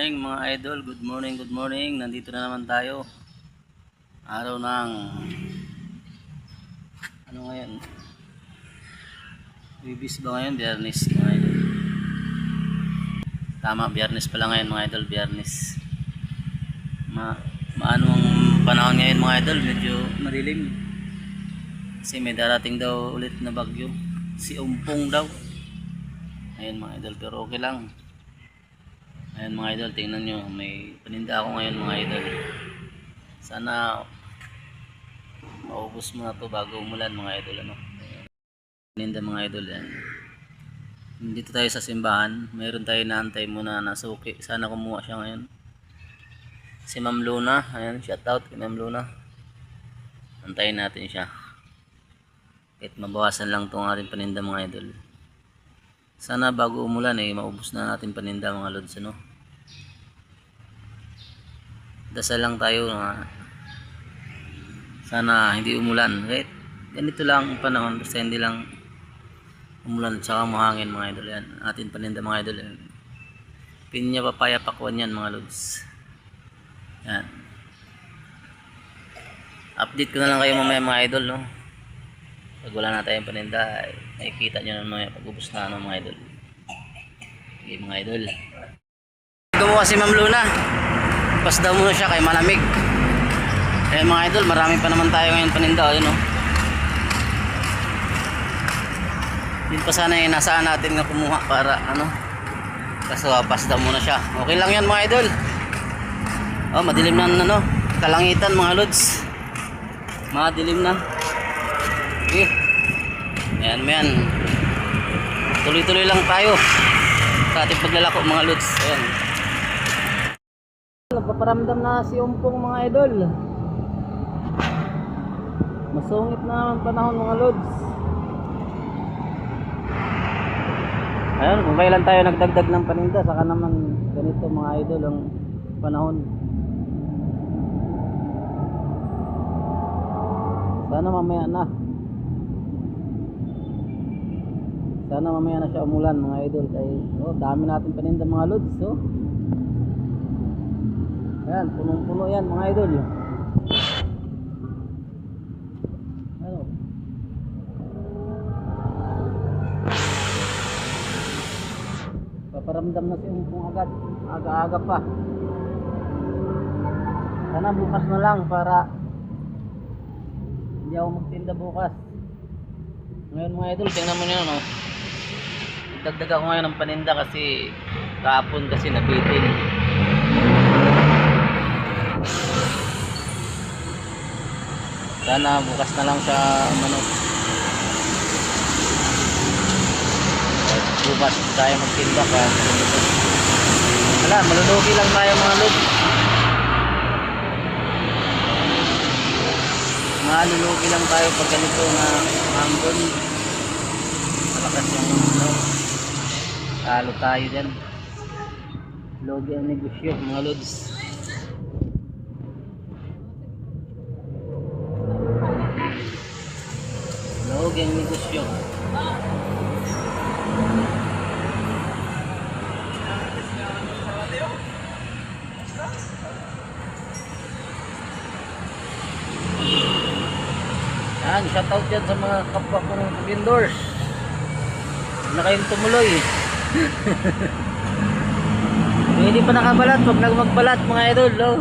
morning mga idol, good morning, good morning. Nandito na naman tayo. Araw ng ano ngayon? Bibis ba ngayon? Biyernes mga idol. Tama, Biyernes pala ngayon mga idol, Biyernes. Maano ang panahon ngayon mga idol, medyo madilim. Kasi may darating daw ulit na bagyo. Si Umpong daw. Ayun mga idol, pero okay lang. Ayan mga idol, tingnan nyo, may paninda ako ngayon mga idol. Sana maubos mo na to bago umulan mga idol. Ano? Paninda mga idol yan. Dito tayo sa simbahan, mayroon tayo naantay muna na suki. Sana kumuha siya ngayon. Si Ma'am Luna, ayan, shout out kay Ma'am Luna. Antayin natin siya. Kahit mabawasan lang itong ating paninda mga idol. Sana bago umulan maubos na natin paninda mga lods, ano. Dasal lang tayo na sana hindi umulan. Kahit ganito lang ang panahon, basta hindi lang umulan at saka mahangin mga idol. Yan atin paninda mga idol. Yan. Pinya, papaya, pakwan yan mga lods. Yan. Update ko na lang kayo mamaya mga idol, no. Pag wala na tayong paninda, nakikita nyo naman pag ubos na mga idol. Okay mga idol. Gumawa si Ma'am Luna. Pas daw muna siya kay malamig. Eh mga idol, marami pa naman tayo ngayon paninda. Yun, oh. Yun pa sana nasaan natin na kumuha para ano. Kaso pas daw muna siya. Okay lang yan mga idol. Oh, madilim na ano, kalangitan mga lods. Madilim na. Okay. Ayan. Tuloy-tuloy lang tayo sa ating paglalako mga lods. Ayan. Nagpaparamdam na si Umpong mga idol. Masungit na ang panahon mga lods. Ayan, kung kailan tayo nagdagdag ng paninda, saka naman ganito mga idol ang panahon. Sana mamaya na. Sana mamaya na siya umulan mga idol. Kaya dami natin paninda mga lods. Ayan, punong-puno yan mga idol. Ano? Paparamdam na si Umpong agad. Aga-aga pa. Sana bukas na lang para hindi ako magtinda bukas. Ngayon mga idol, tingnan mo nyo, no? Dagdag ako ngayon ng paninda kasi kahapon kasi nabitin. Sana bukas na lang siya ano. Bukas tayo magtinda kaya wala, malulugi lang tayo mga lods. Malulugi lang tayo pag ganito na hambon. Malakas yung ano, talo tayo dyan. Logi ang negosyo mga lods. Logi ang negosyo. Yan, shoutout dyan sa mga kapwa kong vendors na kayong tumuloy. Hindi pa nakabalat, pag magbalat mga idol, no?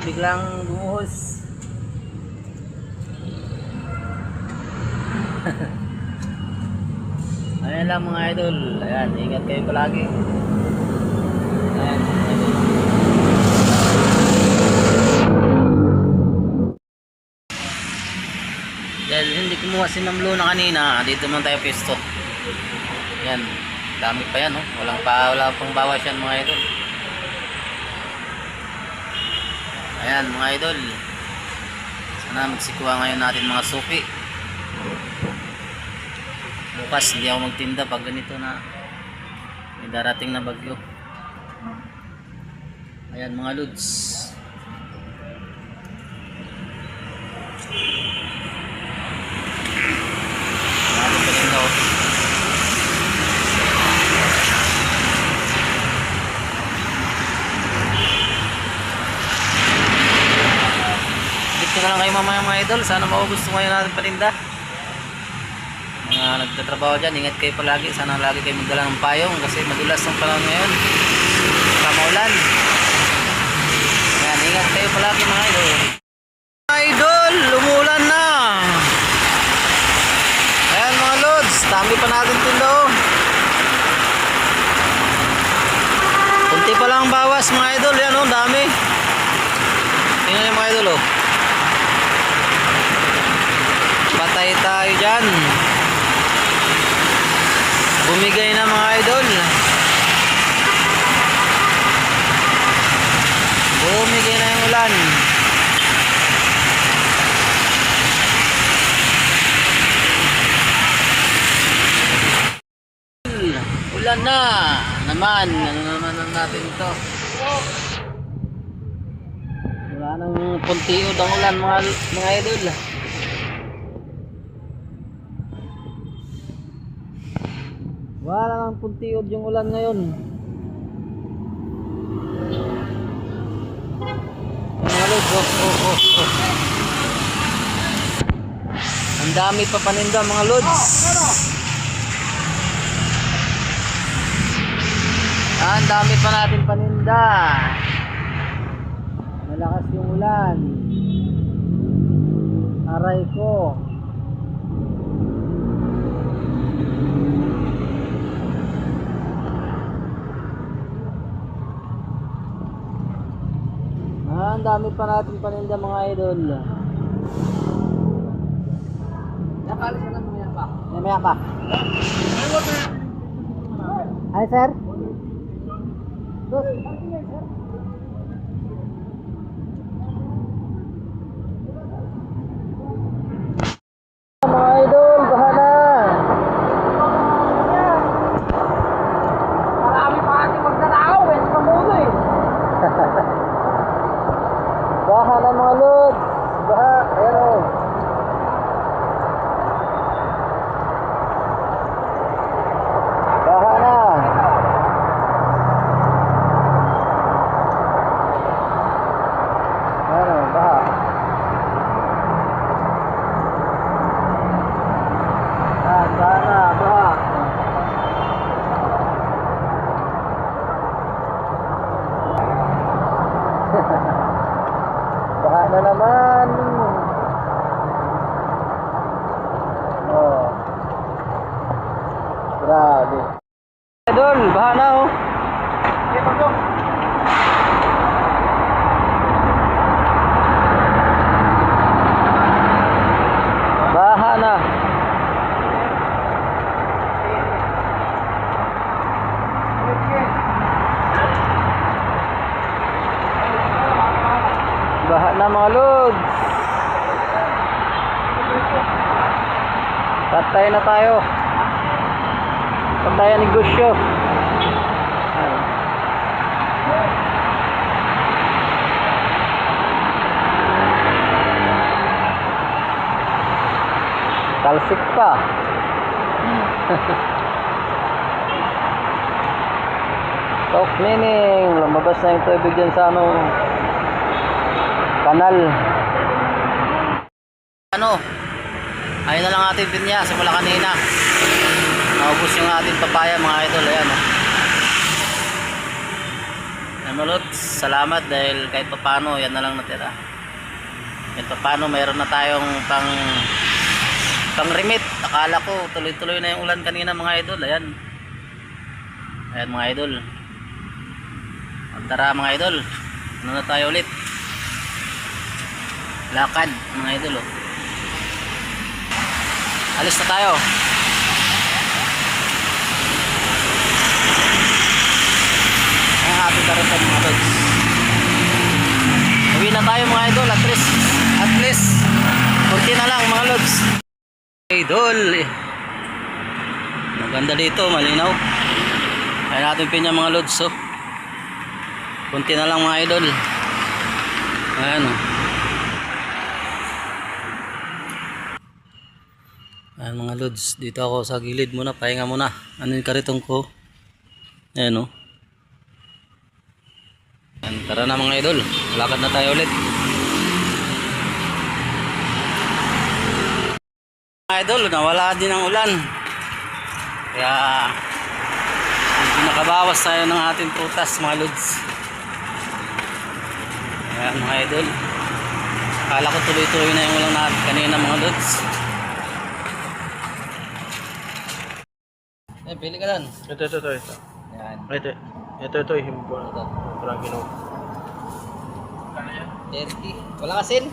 Biglang bumuhos. Ayan lang mga idol. Ayan, ingat kayo palagi. Ayan mga idol. Dahil hindi kumuha si Ma'am Luna kanina, dito naman tayo pisto. Yan, dami pa yan, oh. Wala pang bawas yan mga idol. Ayan mga idol. Sana magsikuha ngayon natin mga suki. Bukas hindi ako magtinda pag ganito na may darating na bagyo. Ayan mga lods. Natin pa rin daw. tayo mamaya mga idol. Sana maubos ngayon natin paninda. Mga nagtatrabaho dyan, ingat kayo palagi. Sana lagi kayo magdala ng payong kasi madulas ang panahon ngayon. Saka maulan. Yan, ingat kayo palagi mga idol. Mga idol, umulan na. Ayan mga lods, dami pa natin tinda oh. Kunti pa lang bawas mga idol, yan oh, dami. Tingnan nyo mga idol oh. Patay tayo dyan. Bumigay na mga idol. Bumigay na yung ulan. Ulan na naman. Ano naman natin ito? Wala nang puntiod ang ulan mga idol. Wala nang puntiod yung ulan ngayon. Mga lods, oh. Ang dami pa paninda mga lods. Ang dami pa natin paninda. Malakas yung ulan. Aray ko. Ang dami pa natin paninda mga idol. Nakalis na mamaya pa. Mamaya pa. Ay sir? Mga idol, baha na. Marami pa ating magdalaw, eh, sa kamulo eh. Baha na mga lods. Baha, ayan o. Baha na. Ayan o, baha. Baha na, baha. Baha na naman. Oh. Grabe. Idol, baha na oh. Okay, pagod. Baha na. Baha na mga lods. Patay na tayo. Patay ang negosyo. Talsik pa. Talk meaning. Lumabas na yung tubig dyan sa kanal. Ayun na lang ating pinya simula kanina. Naubos yung ating papaya mga idol. Ayan Malot, salamat dahil kahit papano yan na lang natira. Kahit papano mayroon na tayong pang remit. Akala ko tuloy-tuloy na yung ulan kanina mga idol. Ayan mga idol. Tara mga idol, ano na tayo ulit? Lakad mga idol oh. Alis na tayo. Ang ating karapan mga lods. Uwi na tayo mga idol. At least 40 na lang mga lods. Idol maganda dito, malinaw. Kaya natin pinya mga lods oh. Kunti na lang mga idol. Ayan o. Ayan mga lods. Dito ako sa gilid muna. Pahinga muna. Ano yung karitong ko? Ayan o. Ayan, tara na mga idol. Lakad na tayo ulit. Mga idol, nawala din ang ulan. Kaya medyo nakabawas tayo ng ating prutas mga lods. Ayan mga idol. Akala ko tuloy-tuloy na yung ulang natin kanina mga lods. Eh, pili ka doon. Ito. Ayan. Ito, himbo. Ito. Parang ginaw. 30. Wala kasin?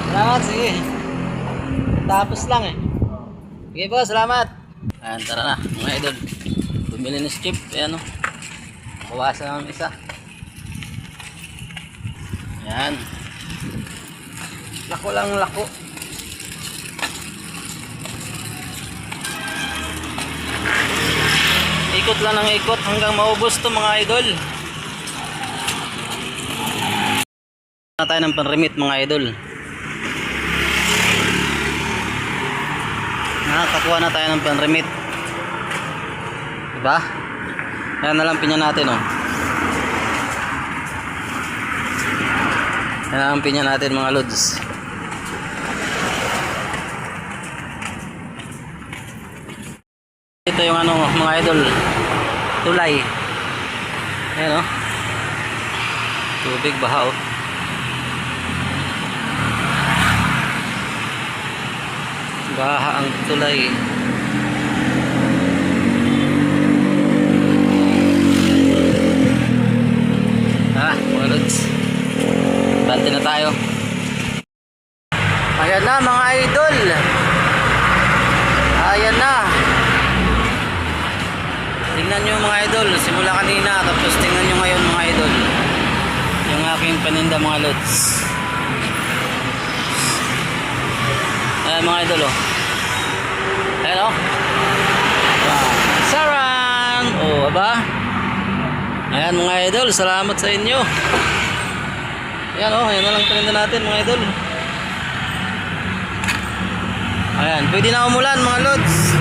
Salamat, sige. Tapos lang eh. Sige po, salamat. Ayan, tara na mga idol. Bumili ni Skip, ayan o. Bawasan ng isa. Ayan. Lako lang lako. Ikot lang ng ikot hanggang maubos to mga idol. Na tayo ng panremit mga idol. Nakakuha na tayo ng panremit. Diba? Ayan na lang pinya natin oh. Ayan na lang pinya natin mga lods. Ito yung ano mga idol, tulay. Ayan o, tubig baha o. Baha ang tulay. Mga lods, bante na tayo. Ayan na mga idol. Ayan na. Tingnan nyo mga idol, simula kanina tapos tingnan nyo ngayon mga idol yung aking paninda mga lods. Ayan mga idol oh. Ayan oh. Sarang! Oh, aba? Ayan mga idol, salamat sa inyo. Ayan oh, ayan na lang paninda natin mga idol. Ayan, pwede na umulan mga lods.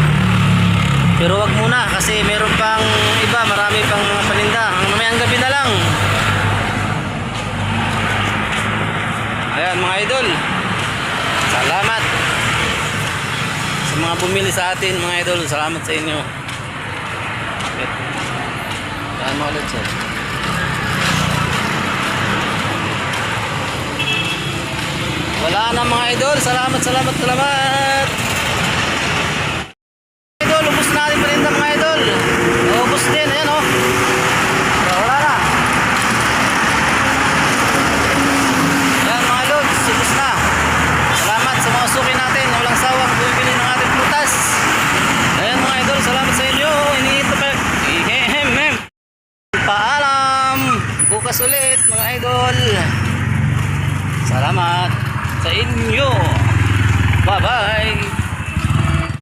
Pero wag muna kasi meron pang iba, marami pang mga paninda. Mamayang gabi na lang. Ayan mga idol. Salamat sa mga bumili sa atin mga idol. Salamat sa inyo. Ayan mga lods. Wala na mga idol. Salamat. Ubus natin paninda mga idol. Ubus din, ayan o. Wala na. Ayan mga lods, ubus na. Salamat sa mga suki natin na walang sawang bumibili ng ating prutas. Ayan mga idol, salamat sa inyo. Iniito pa. Paalam. Bukas ulit mga idol. Salamat sa inyo. Bye bye.